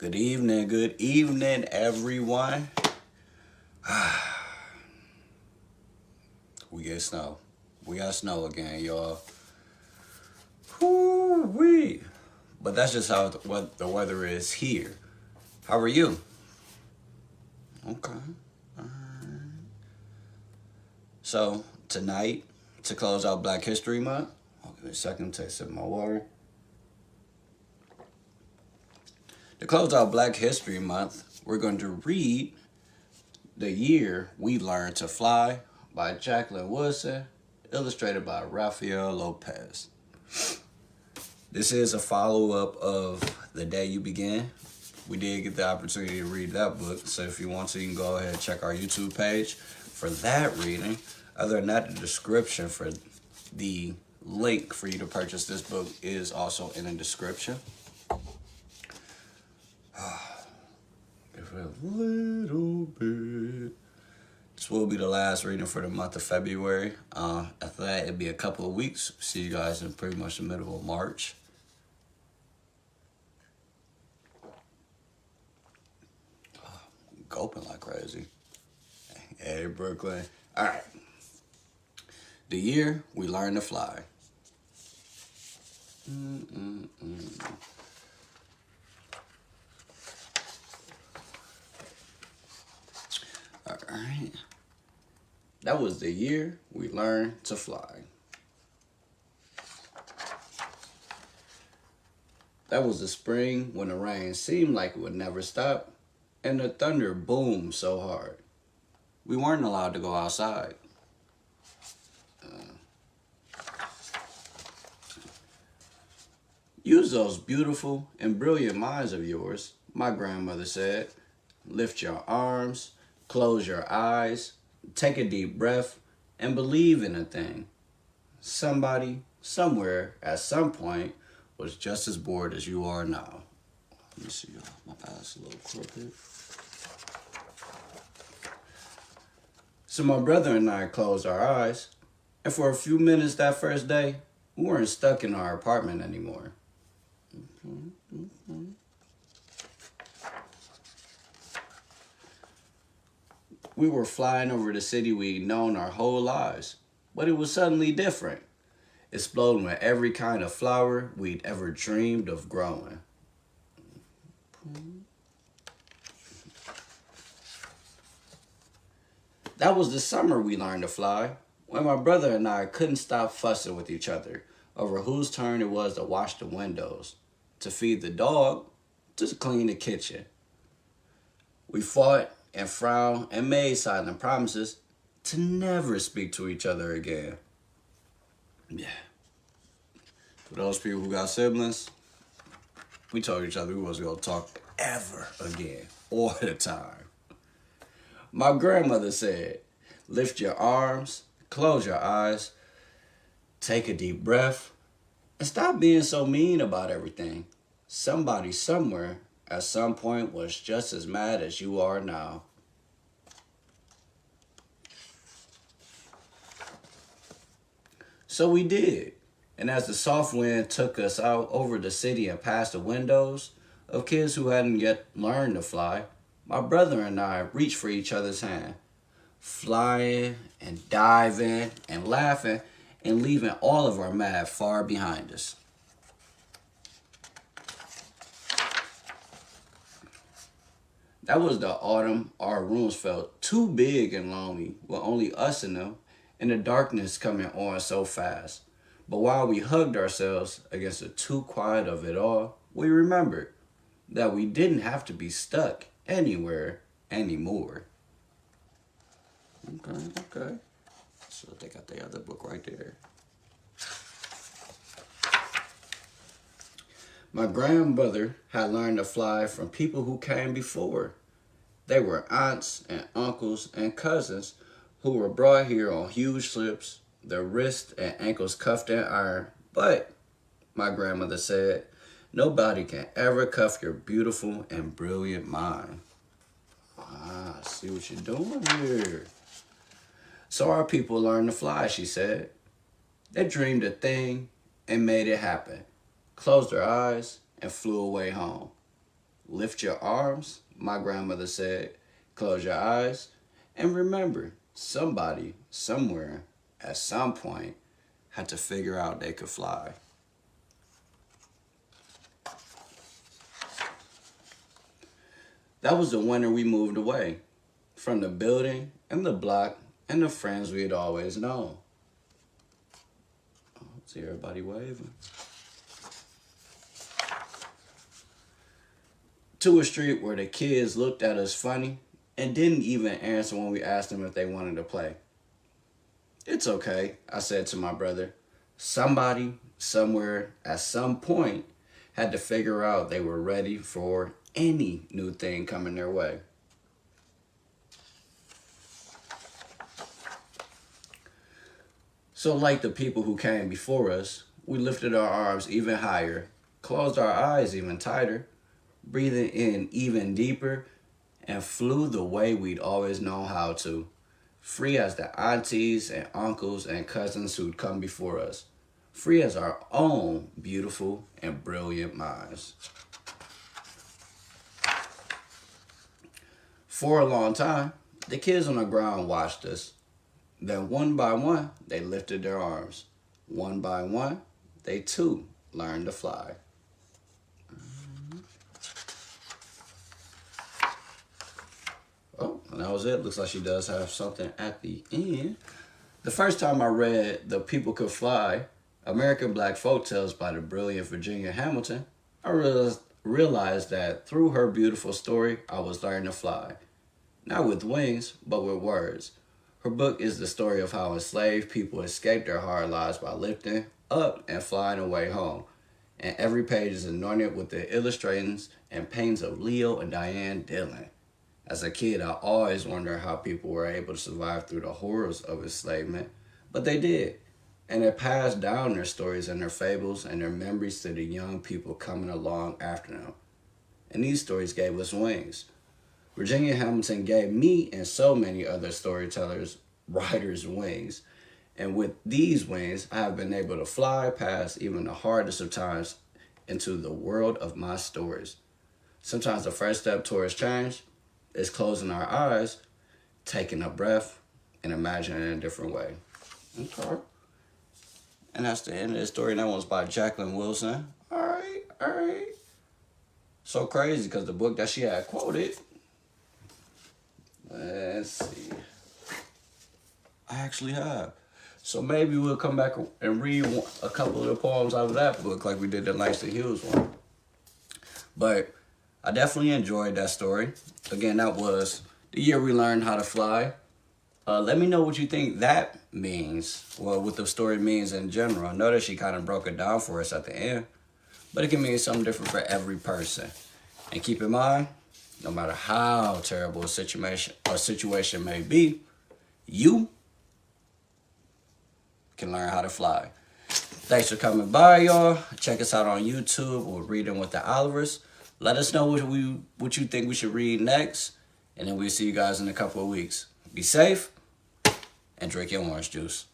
Good evening, everyone. We get snow. We got snow again, y'all. Whoo-wee. But that's just how what the weather is here. How are you? Okay. So, tonight, to close out Black History Month, I'll give me a second to sip my water. To close out Black History Month, we're going to read The Year We Learned to Fly by Jacqueline Woodson, illustrated by Rafael Lopez. This is a follow-up of The Day You Began. We did get the opportunity to read that book, so if you want to, you can go ahead and check our YouTube page for that reading. Other than that, the description for the link for you to purchase this book is also in the description. A little bit. This will be the last reading for the month of February. After that, it'll be a couple of weeks. See you guys in pretty much the middle of March. Gulping like crazy. Hey, Brooklyn. All right. The Year We Learned to Fly. All right. That was the year we learned to fly. That was the spring when the rain seemed like it would never stop and the thunder boomed so hard. We weren't allowed to go outside. Use those beautiful and brilliant minds of yours, my grandmother said. Lift your arms, close your eyes, take a deep breath, and believe in a thing. Somebody, somewhere, at some point, was just as bored as you are now. Let me see, y'all. My eyes a little crooked. So my brother and I closed our eyes, and for a few minutes that first day, we weren't stuck in our apartment anymore. We were flying over the city we'd known our whole lives, but it was suddenly different, exploding with every kind of flower we'd ever dreamed of growing. That was the summer we learned to fly, when my brother and I couldn't stop fussing with each other over whose turn it was to wash the windows, to feed the dog, to clean the kitchen. We fought and frowned and made silent promises to never speak to each other again. Yeah. For those people who got siblings, we told each other we wasn't going to talk ever again, all the time. My grandmother said, lift your arms, close your eyes, take a deep breath, and stop being so mean about everything. Somebody somewhere at some point was just as mad as you are now. So we did. And as the soft wind took us out over the city and past the windows of kids who hadn't yet learned to fly, my brother and I reached for each other's hand, flying and diving and laughing and leaving all of our mad far behind us. That was the autumn our rooms felt too big and lonely with only us in them and the darkness coming on so fast. But while we hugged ourselves against the too quiet of it all, we remembered that we didn't have to be stuck anywhere anymore. Okay. So they got the other book right there. My grandmother had learned to fly from people who came before. They were aunts and uncles and cousins who were brought here on huge ships, their wrists and ankles cuffed in iron. But, my grandmother said, nobody can ever cuff your beautiful and brilliant mind. I see what you're doing here. So our people learned to fly, she said. They dreamed a thing and made it happen. Closed their eyes and flew away home. Lift your arms, my grandmother said. Close your eyes. And remember, somebody, somewhere, at some point, had to figure out they could fly. That was the winter we moved away from the building and the block and the friends we had always known. Oh, see everybody waving. To a street where the kids looked at us funny and didn't even answer when we asked them if they wanted to play. It's okay, I said to my brother. Somebody, somewhere, at some point, had to figure out they were ready for any new thing coming their way. So like the people who came before us, we lifted our arms even higher, closed our eyes even tighter, breathing in even deeper, and flew the way we'd always known how to, free as the aunties and uncles and cousins who'd come before us, free as our own beautiful and brilliant minds. For a long time, the kids on the ground watched us. Then one by one, they lifted their arms. One by one, they too learned to fly. Oh, and that was it. Looks like she does have something at the end. The first time I read The People Could Fly, American Black Folk Tales by the brilliant Virginia Hamilton, I realized that through her beautiful story, I was learning to fly. Not with wings, but with words. Her book is the story of how enslaved people escaped their hard lives by lifting up and flying away home. And every page is anointed with the illustrations and paintings of Leo and Diane Dillon. As a kid, I always wondered how people were able to survive through the horrors of enslavement, but they did. And they passed down their stories and their fables and their memories to the young people coming along after them. And these stories gave us wings. Virginia Hamilton gave me and so many other storytellers, writers, wings. And with these wings, I have been able to fly past even the hardest of times into the world of my stories. Sometimes the first step towards change is closing our eyes, taking a breath, and imagining it in a different way. Okay. And that's the end of the story. And that one's by Jacqueline Woodson. All right. So crazy because the book that she had quoted, let's see, I actually have. So maybe we'll come back and read a couple of the poems out of that book like we did the Langston Hughes one. But I definitely enjoyed that story. Again, that was the year we learned how to fly. Let me know what you think that means. Well, what the story means in general. I know that she kind of broke it down for us at the end. But it can mean something different for every person. And keep in mind, no matter how terrible a situation may be, you can learn how to fly. Thanks for coming by, y'all. Check us out on YouTube or Reading with the Olivers. Let us know what you think we should read next. And then we'll see you guys in a couple of weeks. Be safe and drink your orange juice.